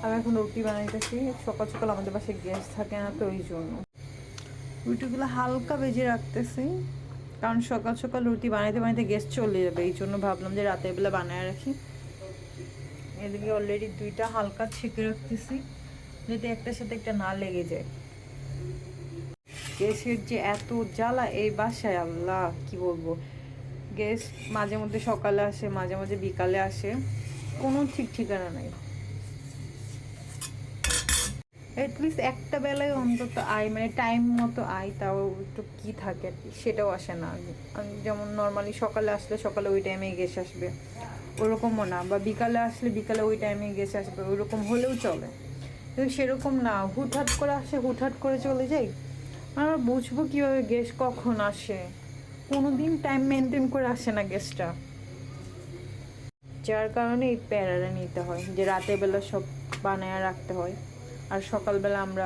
আমি এখন রুটি বানাইতেছি। সকাল সকাল আমাদের বাসায় গ্যাস থাকে না, তো ওই জন্য রুটিগুলো হালকা ভেজে রাখতেছি, কারণ সকাল সকাল রুটি বানাইতে বানাইতে গ্যাস চলে যাবে। এই জন্য ভাবলাম যে রাতের বেলা বানায় রাখি। এদিকে অলরেডি দুইটা হালকা ছেঁকে রাখতেছি, যাতে একটার সাথে একটা না লেগে যায়। গ্যাসের যে এত জ্বালা এই বাসায়, আল্লাহ কি বলবো। গ্যাস মাঝে মধ্যে সকালে আসে, মাঝে মাঝে বিকালে আসে, কোনো ঠিক ঠিকানা নাই। অ্যাটলিস্ট একটা বেলায় অন্তত আয়, মানে টাইম মতো আয়, তাও একটু কী থাকে আর কি, সেটাও আসে না। যেমন নর্মালি সকালে আসলে সকালে ওই টাইমে গ্যাস আসবে, ওরকমও না। বা বিকালে আসলে বিকালে ওই টাইমে গ্যাস আসবে, ওইরকম হলেও চলে। কিন্তু সেরকম না, হুটহাট করে আসে, হুটহাট করে চলে যাই। আমরা বুঝবো কীভাবে গ্যাস কখন আসে? কোনো দিন টাইম মেনটেন করে আসে না গ্যাসটা, যার কারণে এই প্যারাটা নিতে হয় যে রাতের বেলা সব বানায় রাখতে হয়। আর সকালবেলা আমরা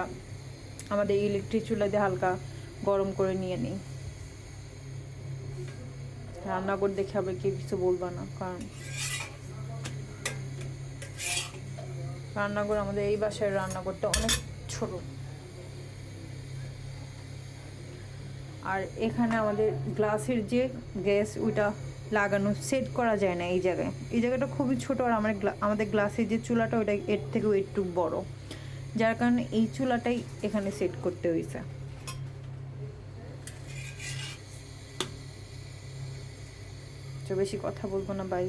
আমাদের ইলেকট্রিক চুলা দিয়ে হালকা গরম করে নিয়ে নিই। রান্নাঘর দেখে আবার কেউ কিছু বলবা না, কারণ রান্নাঘর আমাদের এই বাসায় রান্নাঘরটা অনেক ছোট। আর এখানে আমাদের গ্লাসের যে গ্যাস, ওইটা লাগানো সেট করা যায় না এই জায়গায়। এই জায়গাটা খুবই ছোট, আর আমাদের গ্লাসের যে চুলাটা ওইটা এর থেকেও একটু বড়, যার কারণে এই চুলাটাই এখানে সেট করতে হয়েছে। তো বেশি কথা বলবো না, বাই।